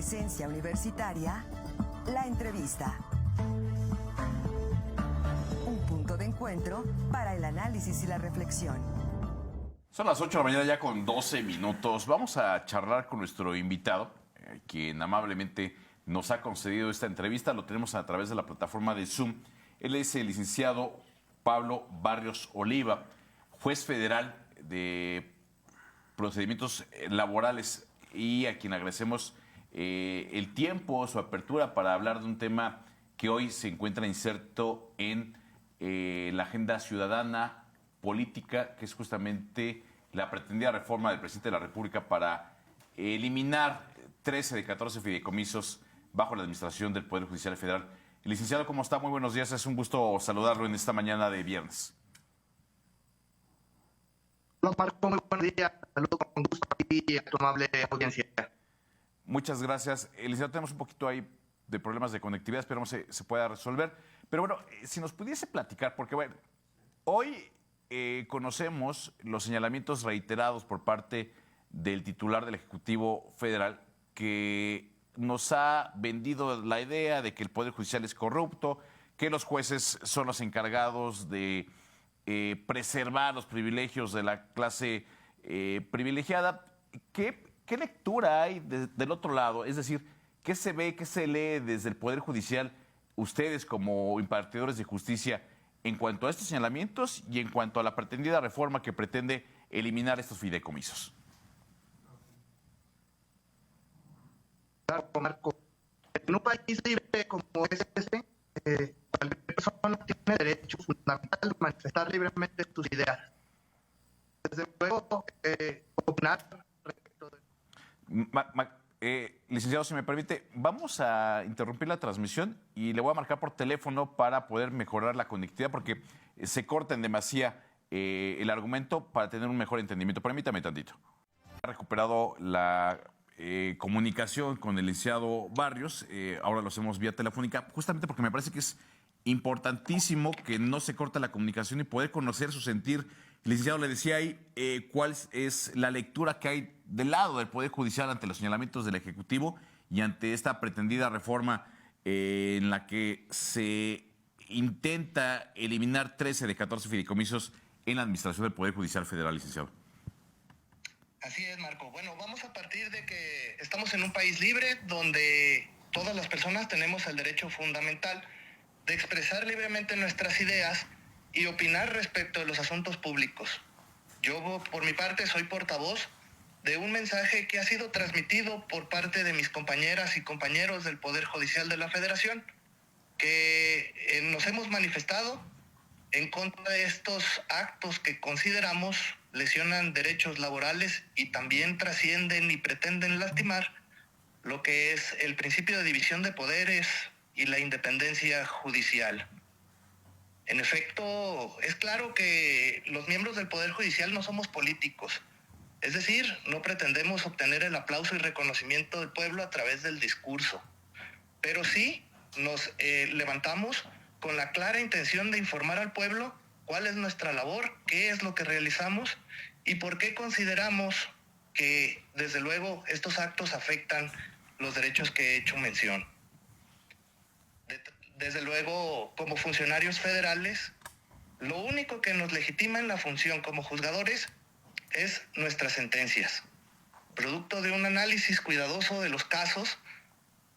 Presencia Universitaria, la entrevista. Un punto de encuentro para el análisis y la reflexión. Son las 8 de la mañana ya con 12 minutos. Vamos a charlar con nuestro invitado, quien amablemente nos ha concedido esta entrevista. Lo tenemos a través de la plataforma de Zoom. Él es el licenciado Pablo Barrios Oliva, juez federal de procedimientos laborales, y a quien agradecemos el tiempo, su apertura para hablar de un tema que hoy se encuentra inserto en la agenda ciudadana política, que es justamente la pretendida reforma del presidente de la República para eliminar 13 de 14 fideicomisos bajo la administración del Poder Judicial Federal. Licenciado, ¿cómo está? Muy buenos días. Es un gusto saludarlo en esta mañana de viernes. Hola, Marco, muy buenos días. Saludos con gusto a ti y a tu amable audiencia. Muchas gracias. Licenciado, tenemos un poquito ahí de problemas de conectividad, esperamos se pueda resolver. Pero bueno, si nos pudiese platicar, porque bueno, hoy conocemos los señalamientos reiterados por parte del titular del Ejecutivo Federal, que nos ha vendido la idea de que el Poder Judicial es corrupto, que los jueces son los encargados de preservar los privilegios de la clase privilegiada. ¿Qué lectura hay del otro lado? Es decir, ¿qué se ve, qué se lee desde el Poder Judicial, ustedes como impartidores de justicia, en cuanto a estos señalamientos y en cuanto a la pretendida reforma que pretende eliminar estos fideicomisos? Claro, Marco. En un país libre como es este, cualquier persona tiene derecho fundamental de manifestar libremente sus ideas. Desde luego, opinar respecto de... Licenciado, si me permite, vamos a interrumpir la transmisión y le voy a marcar por teléfono para poder mejorar la conectividad, porque se corta en demasía el argumento para tener un mejor entendimiento. Permítame tantito. Ha recuperado la comunicación con el licenciado Barrios, ahora lo hacemos vía telefónica, justamente porque me parece que es importantísimo que no se corte la comunicación y poder conocer su sentir. Licenciado, le decía ahí cuál es la lectura que hay del lado del Poder Judicial ante los señalamientos del Ejecutivo y ante esta pretendida reforma en la que se intenta eliminar 13 de 14 fideicomisos en la administración del Poder Judicial Federal, licenciado. Así es, Marco. Bueno, vamos a partir de que estamos en un país libre donde todas las personas tenemos el derecho fundamental de expresar libremente nuestras ideas y opinar respecto de los asuntos públicos. Yo, por mi parte, soy portavoz de un mensaje que ha sido transmitido por parte de mis compañeras y compañeros del Poder Judicial de la Federación, que nos hemos manifestado en contra de estos actos que consideramos lesionan derechos laborales y también trascienden y pretenden lastimar lo que es el principio de división de poderes y la independencia judicial. En efecto, es claro que los miembros del Poder Judicial no somos políticos, es decir, no pretendemos obtener el aplauso y reconocimiento del pueblo a través del discurso, pero sí nos levantamos con la clara intención de informar al pueblo cuál es nuestra labor, qué es lo que realizamos y por qué consideramos que, desde luego, estos actos afectan los derechos que he hecho mención. Desde luego, como funcionarios federales, lo único que nos legitima en la función como juzgadores es nuestras sentencias, producto de un análisis cuidadoso de los casos,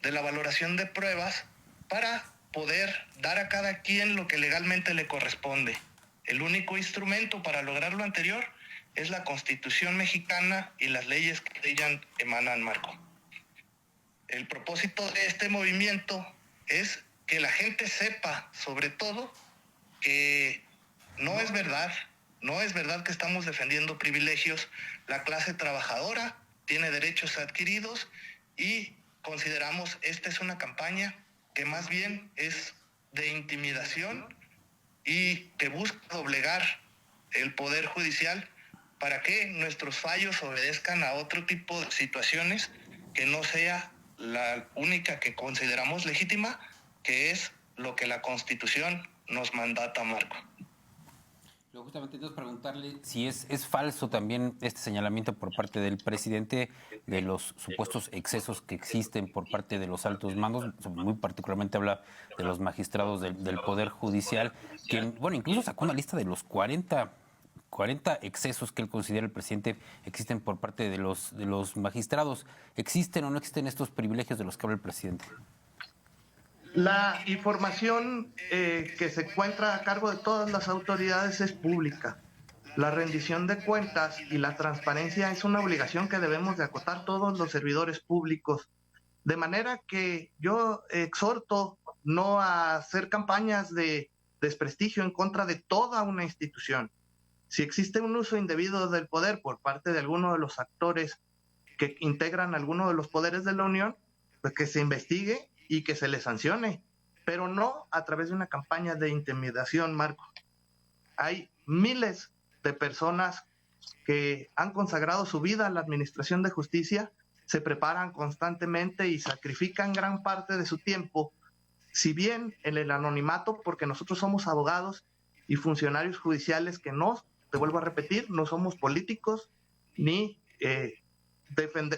de la valoración de pruebas, para poder dar a cada quien lo que legalmente le corresponde. El único instrumento para lograr lo anterior es la Constitución mexicana y las leyes que de ella emanan, Marco. El propósito de este movimiento es que la gente sepa, sobre todo, que no es verdad que estamos defendiendo privilegios. La clase trabajadora tiene derechos adquiridos y consideramos esta es una campaña que más bien es de intimidación y que busca doblegar el Poder Judicial para que nuestros fallos obedezcan a otro tipo de situaciones que no sea la única que consideramos legítima, que es lo que la Constitución nos mandata, Marco. Luego justamente entonces preguntarle si es falso también este señalamiento por parte del presidente de los supuestos excesos que existen por parte de los altos mandos, muy particularmente habla de los magistrados del Poder Judicial, que, bueno, incluso sacó una lista de los 40 excesos que él considera el presidente existen por parte de los magistrados. ¿Existen o no existen estos privilegios de los que habla el presidente? La información que se encuentra a cargo de todas las autoridades es pública. La rendición de cuentas y la transparencia es una obligación que debemos de acotar todos los servidores públicos. De manera que yo exhorto no a hacer campañas de desprestigio en contra de toda una institución. Si existe un uso indebido del poder por parte de alguno de los actores que integran alguno de los poderes de la Unión, pues que se investigue y que se le sancione, pero no a través de una campaña de intimidación, Marco. Hay miles de personas que han consagrado su vida a la administración de justicia, se preparan constantemente y sacrifican gran parte de su tiempo, si bien en el anonimato, porque nosotros somos abogados y funcionarios judiciales que no, te vuelvo a repetir, no somos políticos ni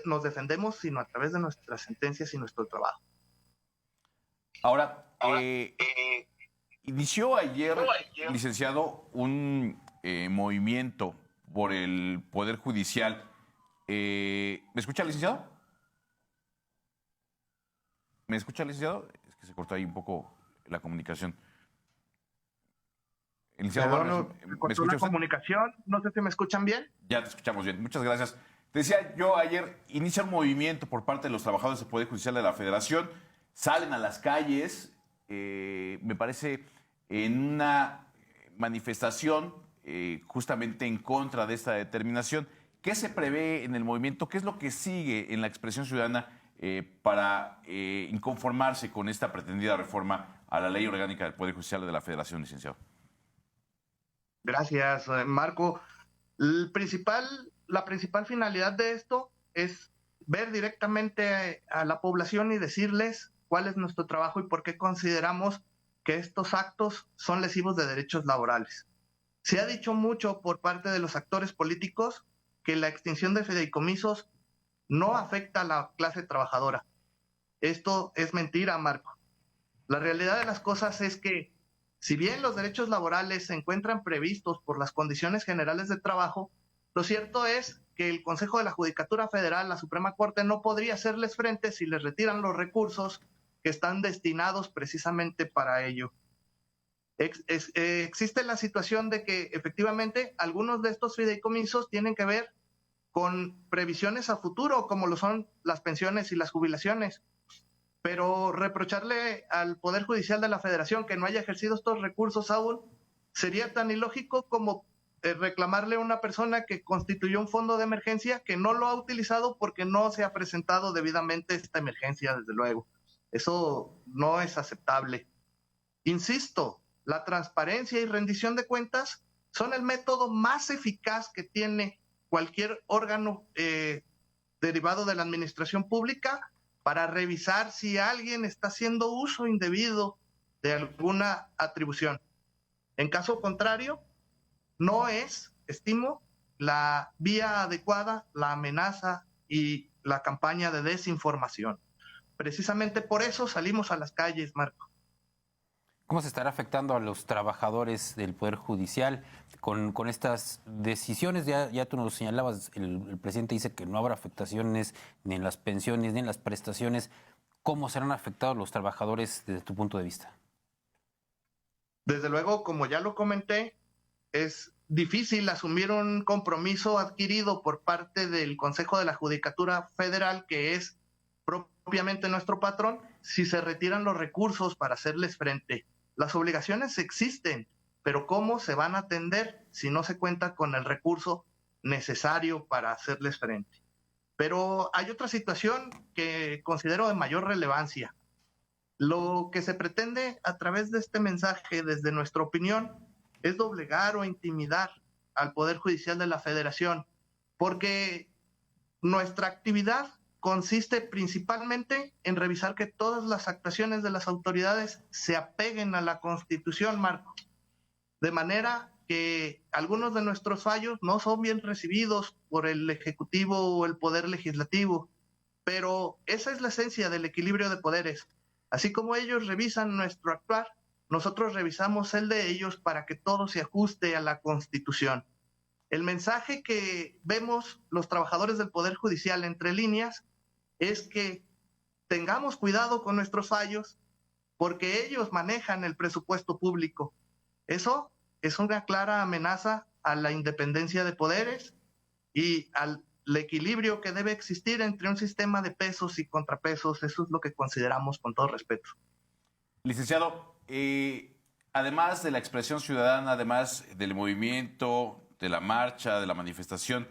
nos defendemos, sino a través de nuestras sentencias y nuestro trabajo. Ahora, inició ayer, licenciado, un movimiento por el Poder Judicial. ¿Me escucha, licenciado? ¿Me escucha, licenciado? Es que se cortó ahí un poco la comunicación. Licenciado Barrios, ¿me cortó la comunicación? No sé si me escuchan bien. Ya te escuchamos bien. Muchas gracias. Te decía yo ayer, inicia un movimiento por parte de los trabajadores del Poder Judicial de la Federación. Salen a las calles, me parece, en una manifestación justamente en contra de esta determinación. ¿Qué se prevé en el movimiento? ¿Qué es lo que sigue en la expresión ciudadana para inconformarse con esta pretendida reforma a la Ley Orgánica del Poder Judicial de la Federación, licenciado? Gracias, Marco. La principal finalidad de esto es ver directamente a la población y decirles cuál es nuestro trabajo y por qué consideramos que estos actos son lesivos de derechos laborales. Se ha dicho mucho por parte de los actores políticos que la extinción de fideicomisos no afecta a la clase trabajadora. Esto es mentira, Marco. La realidad de las cosas es que, si bien los derechos laborales se encuentran previstos por las condiciones generales de trabajo, lo cierto es que el Consejo de la Judicatura Federal, la Suprema Corte, no podría hacerles frente si les retiran los recursos que están destinados precisamente para ello. Existe la situación de que efectivamente algunos de estos fideicomisos tienen que ver con previsiones a futuro, como lo son las pensiones y las jubilaciones. Pero reprocharle al Poder Judicial de la Federación que no haya ejercido estos recursos aún sería tan ilógico como reclamarle a una persona que constituyó un fondo de emergencia que no lo ha utilizado porque no se ha presentado debidamente esta emergencia, desde luego. Eso no es aceptable. Insisto, la transparencia y rendición de cuentas son el método más eficaz que tiene cualquier órgano derivado de la administración pública para revisar si alguien está haciendo uso indebido de alguna atribución. En caso contrario, no es, estimo, la vía adecuada la amenaza y la campaña de desinformación. Precisamente por eso salimos a las calles, Marco. ¿Cómo se estará afectando a los trabajadores del Poder Judicial con estas decisiones? Ya tú nos lo señalabas, el presidente dice que no habrá afectaciones ni en las pensiones ni en las prestaciones. ¿Cómo serán afectados los trabajadores desde tu punto de vista? Desde luego, como ya lo comenté, es difícil asumir un compromiso adquirido por parte del Consejo de la Judicatura Federal, que es propiamente nuestro patrón, si se retiran los recursos para hacerles frente. Las obligaciones existen, pero ¿cómo se van a atender si no se cuenta con el recurso necesario para hacerles frente? Pero hay otra situación que considero de mayor relevancia. Lo que se pretende a través de este mensaje, desde nuestra opinión, es doblegar o intimidar al Poder Judicial de la Federación, porque nuestra actividad consiste principalmente en revisar que todas las actuaciones de las autoridades se apeguen a la Constitución, Marco, de manera que algunos de nuestros fallos no son bien recibidos por el Ejecutivo o el Poder Legislativo, pero esa es la esencia del equilibrio de poderes. Así como ellos revisan nuestro actuar, nosotros revisamos el de ellos para que todo se ajuste a la Constitución. El mensaje que vemos los trabajadores del Poder Judicial entre líneas es que tengamos cuidado con nuestros fallos porque ellos manejan el presupuesto público. Eso es una clara amenaza a la independencia de poderes y al equilibrio que debe existir entre un sistema de pesos y contrapesos. Eso es lo que consideramos con todo respeto. Licenciado, además de la expresión ciudadana, además del movimiento, de la marcha, de la manifestación,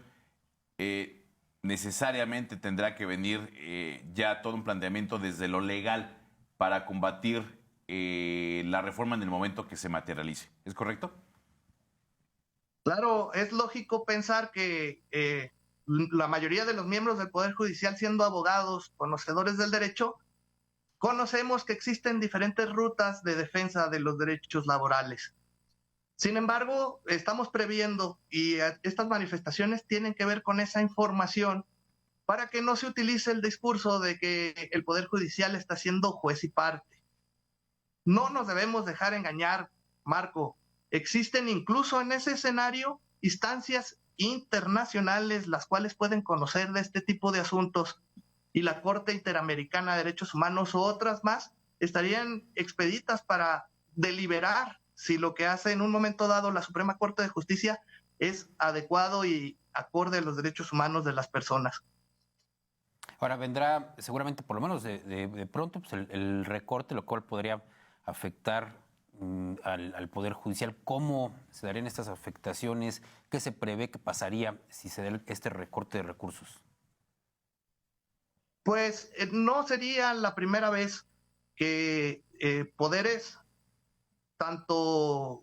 necesariamente tendrá que venir ya todo un planteamiento desde lo legal para combatir la reforma en el momento que se materialice. ¿Es correcto? Claro, es lógico pensar que la mayoría de los miembros del Poder Judicial, siendo abogados, conocedores del derecho, conocemos que existen diferentes rutas de defensa de los derechos laborales. Sin embargo, estamos previendo y estas manifestaciones tienen que ver con esa información para que no se utilice el discurso de que el Poder Judicial está siendo juez y parte. No nos debemos dejar engañar, Marco. Existen incluso en ese escenario instancias internacionales las cuales pueden conocer de este tipo de asuntos y la Corte Interamericana de Derechos Humanos o otras más estarían expeditas para deliberar si lo que hace en un momento dado la Suprema Corte de Justicia es adecuado y acorde a los derechos humanos de las personas. Ahora vendrá seguramente, por lo menos de pronto, pues el recorte, lo cual podría afectar al Poder Judicial. ¿Cómo se darían estas afectaciones? ¿Qué se prevé que pasaría si se da este recorte de recursos? Pues no sería la primera vez que poderes, tanto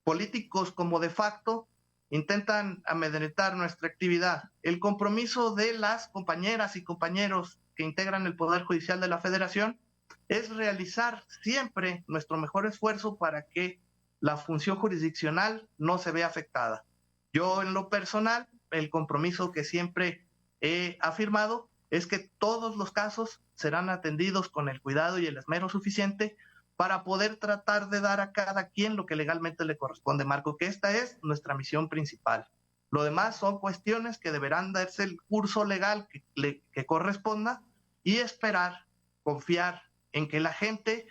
políticos como de facto, intentan amedrentar nuestra actividad. El compromiso de las compañeras y compañeros que integran el Poder Judicial de la Federación es realizar siempre nuestro mejor esfuerzo para que la función jurisdiccional no se vea afectada. Yo, en lo personal, el compromiso que siempre he afirmado es que todos los casos serán atendidos con el cuidado y el esmero suficiente para poder tratar de dar a cada quien lo que legalmente le corresponde, Marco, que esta es nuestra misión principal. Lo demás son cuestiones que deberán darse el curso legal que corresponda y esperar, confiar en que la gente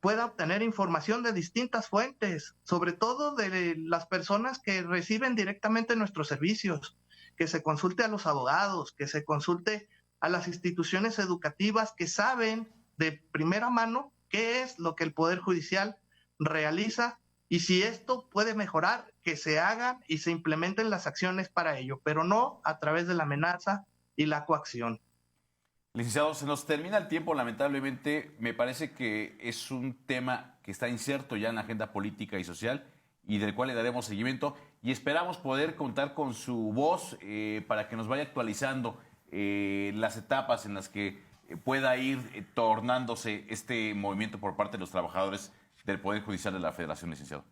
pueda obtener información de distintas fuentes, sobre todo de las personas que reciben directamente nuestros servicios, que se consulte a los abogados, que se consulte a las instituciones educativas que saben de primera mano qué es lo que el Poder Judicial realiza y si esto puede mejorar, que se hagan y se implementen las acciones para ello, pero no a través de la amenaza y la coacción. Licenciado, se nos termina el tiempo, lamentablemente. Me parece que es un tema que está inserto ya en la agenda política y social y del cual le daremos seguimiento y esperamos poder contar con su voz para que nos vaya actualizando las etapas en las que pueda ir tornándose este movimiento por parte de los trabajadores del Poder Judicial de la Federación, licenciado.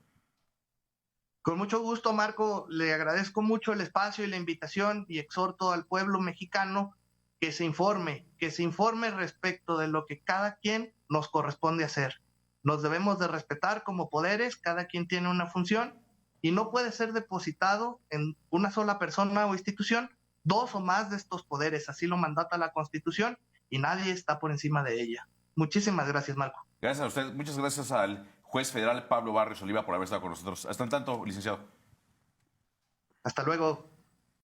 Con mucho gusto, Marco. Le agradezco mucho el espacio y la invitación y exhorto al pueblo mexicano que se informe respecto de lo que cada quien nos corresponde hacer. Nos debemos de respetar como poderes, cada quien tiene una función y no puede ser depositado en una sola persona o institución dos o más de estos poderes. Así lo mandata la Constitución y nadie está por encima de ella. Muchísimas gracias, Marco. Gracias a usted. Muchas gracias al juez federal Pablo Barrios Oliva por haber estado con nosotros. Hasta en tanto, licenciado. Hasta luego.